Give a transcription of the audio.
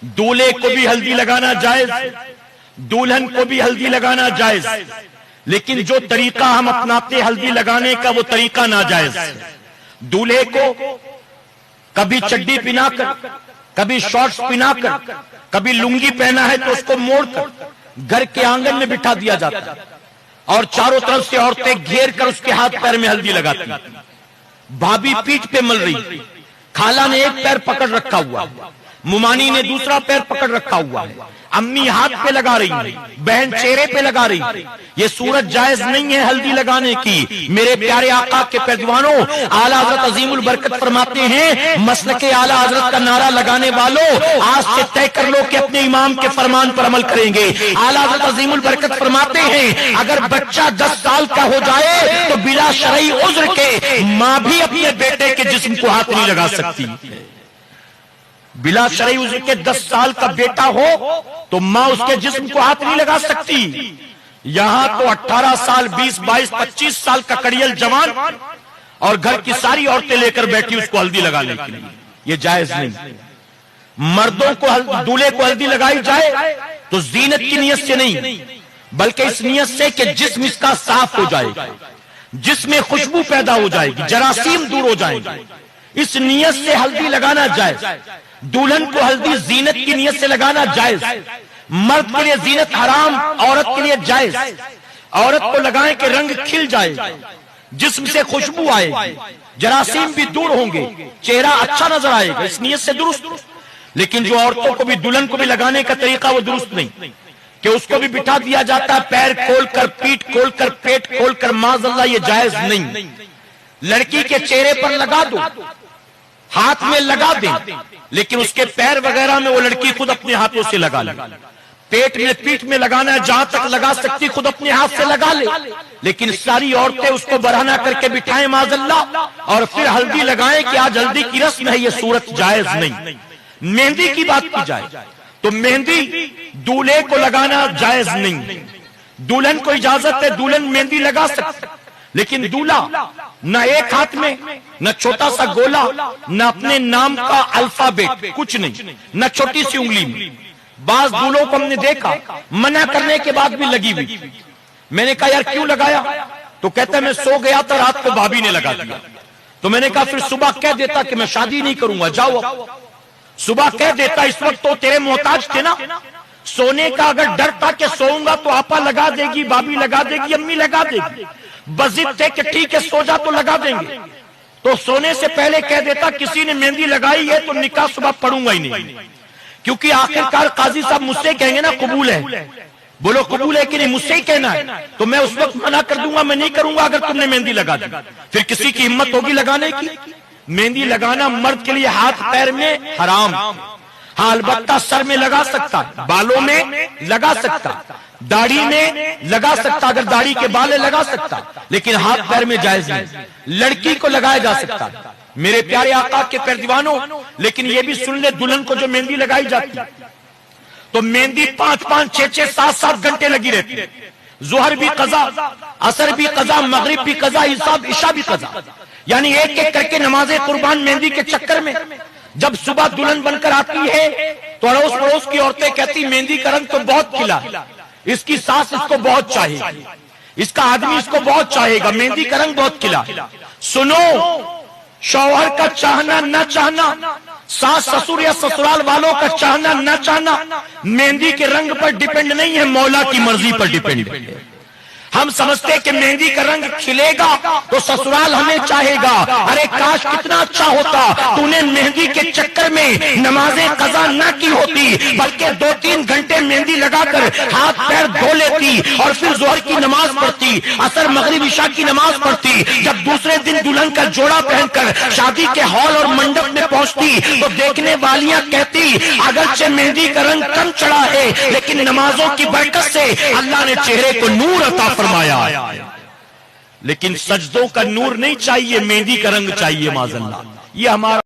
دولہے کو بھی ہلدی لگانا جائز، دلہن کو بھی ہلدی لگانا جائز، لیکن جو طریقہ ہم اپناتے ہلدی لگانے کا وہ طریقہ ناجائز۔ دولہے کو کبھی چڈی پہنا کر، کبھی شارٹس پہنا کر، کبھی لنگی پہنا ہے تو اس کو موڑ کر گھر کے آنگن میں بٹھا دیا جاتا ہے، اور چاروں طرف سے عورتیں گھیر کر اس کے ہاتھ پیر میں ہلدی لگاتی ہیں۔ بھابھی پیٹھ پہ مل رہی، خالہ نے ایک پیر پکڑ رکھا ہوا، ممانی نے دوسرا پیر پکڑ رکھا ہوا ہے، امی ہاتھ پہ لگا رہی ہیں، بہن چہرے پہ لگا رہی ہیں۔ یہ صورت جائز نہیں ہے ہلدی لگانے کی۔ میرے پیارے آقا کے پیروانوں، اعلیٰ حضرت عظیم البرکت فرماتے ہیں، مسلک اعلیٰ حضرت کا نعرہ لگانے والوں آج سے طے کر لو کہ اپنے امام کے فرمان پر عمل کریں گے۔ اعلیٰ حضرت عظیم البرکت فرماتے ہیں، اگر بچہ 10 سال کا ہو جائے تو بلا شرعی عذر کے ماں بھی اپنے بیٹے کے جسم کو ہاتھ نہیں لگا سکتی۔ بلا شرعی عذر کے 10 سال کا بیٹا ہو تو ماں اس کے جسم کو ہاتھ نہیں لگا سکتی۔ یہاں تو 18 سال 20 22 25 سال کا کڑیل جوان اور گھر کی ساری عورتیں لے کر بیٹھی اس کو ہلدی لگانے کے لیے، یہ جائز نہیں۔ مردوں کو دولہے کو ہلدی لگائی جائے تو زینت کی نیت سے نہیں، بلکہ اس نیت سے کہ جسم اس کا صاف ہو جائے گا، جسم میں خوشبو پیدا ہو جائے گی، جراثیم دور ہو جائیں گے، اس نیت سے ہلدی لگانا جائز۔ دلہن کو ہلدی زینت کی نیت سے لگانا جائز۔ مرد کے لیے زینت حرام، عورت کے لیے جائز۔ عورت کو لگائیں کہ رنگ کھل جائے، جسم سے خوشبو آئے گی، جراثیم بھی دور ہوں گے، چہرہ اچھا نظر آئے گا، اس نیت سے درست۔ لیکن جو عورتوں کو بھی دلہن کو بھی لگانے کا طریقہ وہ درست نہیں، کہ اس کو بھی بٹھا دیا جاتا ہے پیر کھول کر، پیٹ کھول کر، پیٹ کھول کر، معاذ اللہ یہ جائز نہیں۔ لڑکی کے چہرے پر لگا دو، ہاتھ میں لگا دیں، لیکن اس کے پیر وغیرہ میں وہ لڑکی خود اپنے ہاتھوں سے لگا لے۔ پیٹ میں پیٹھ میں لگانا ہے، جہاں تک لگا سکتی خود اپنے ہاتھ سے لگا لے، لیکن ساری عورتیں اس کو برہنہ کر کے بٹھائیں معاذ اللہ اور پھر ہلدی لگائیں کہ آج ہلدی کی رسم ہے، یہ صورت جائز نہیں۔ مہندی کی بات کی جائے تو مہندی دولہے کو لگانا جائز نہیں۔ دلہن کو اجازت ہے، دلہن مہندی لگا سکتی، لیکن دولہا نہ ایک ہاتھ میں، نہ چھوٹا سا گولا، نہ اپنے نام کا الفابیٹ، کچھ نہیں، نہ چھوٹی سی انگلی میں۔ بعض دولہوں کو ہم نے دیکھا منع کرنے کے بعد بھی لگی ہوئی۔ میں نے کہا یار کیوں لگایا؟ تو کہتا ہے میں سو گیا تھا رات کو بھابھی نے لگا دیا۔ تو میں نے کہا پھر صبح کہہ دیتا کہ میں شادی نہیں کروں گا، جاؤ۔ صبح کہہ دیتا، اس وقت تو تیرے محتاج تھے نا۔ سونے کا اگر ڈر تھا کہ سوؤں گا تو آپا لگا دے گی، بھابھی لگا دے گی، امی لگا دے گی، بضد تھے کہ ٹھیک ہے سو جا تو لگا دیں گے، تو سونے سے پہلے کہہ دیتا کسی نے مہندی لگائی ہے تو نکاح صبح پڑھوں گا ہی نہیں، کیونکہ آخرکار قاضی صاحب مجھ سے کہیں گے نا قبول ہے، بولو قبول ہے کہ نہیں، مجھ سے ہی کہنا ہے، تو میں اس وقت منع کر دوں گا، میں نہیں کروں گا اگر تم نے مہندی لگا دی۔ پھر کسی کی ہمت ہوگی لگانے کی؟ مہندی لگانا مرد کے لیے ہاتھ پیر میں حرام، ہاں البتہ سر میں لگا سکتا، بالوں میں لگا سکتا، داڑھی میں لگا سکتا، اگر داڑھی کے بال لگا سکتا، لیکن ہاتھ پیر میں جائز نہیں۔ لڑکی کو لگایا جا سکتا۔ میرے پیارے آقا کے پیر دیوانوں، لیکن یہ بھی سن لے دلہن کو جو مہندی لگائی جاتی تو مہندی 5 6 7 7 گھنٹے لگی رہتی، ظہر بھی قضا، عصر بھی قضا، مغرب بھی قضا، عشاء بھی قضا، یعنی ایک ایک کر کے نمازیں قربان مہندی کے چکر میں۔ جب صبح دلہن بن کر آتی ہے تو اڑوس پڑوس کی عورتیں کہتی مہندی کا رنگ تو بہت کھلا، اس کی ساس اس کو بہت چاہے گی، اس کا آدمی اس کو بہت چاہے گا، مہندی کا رنگ بہت کھلا۔ سنو، شوہر کا چاہنا نہ چاہنا، ساس سسر یا سسرال والوں کا چاہنا نہ چاہنا مہندی کے رنگ پر ڈیپینڈ نہیں ہے، مولا کی مرضی پر ڈیپینڈ ہے۔ ہم سمجھتے کہ مہندی کا رنگ کھلے گا تو سسرال ہمیں چاہے گا، ارے کاش کتنا اچھا ہوتا تو نے مہندی کے چکر میں نمازیں قضا نہ کی ہوتی، بلکہ 2-3 گھنٹے مہندی لگا کر ہاتھ پیر دھو لیتی اور پھر ظہر کی نماز پڑھتی، عصر مغرب عشاء کی نماز پڑھتی، جب دوسرے دن دلہن کا جوڑا پہن کر شادی کے ہال اور منڈپ میں پہنچتی تو دیکھنے والیاں کہتی اگرچہ مہندی کا رنگ کم چڑھا ہے لیکن نمازوں کی برکت سے اللہ نے چہرے کو نور عطا فرمایا۔ لیکن سجدوں کا نور نہیں چاہیے، مہندی کا رنگ چاہیے معاذ اللہ۔ یہ ہمارا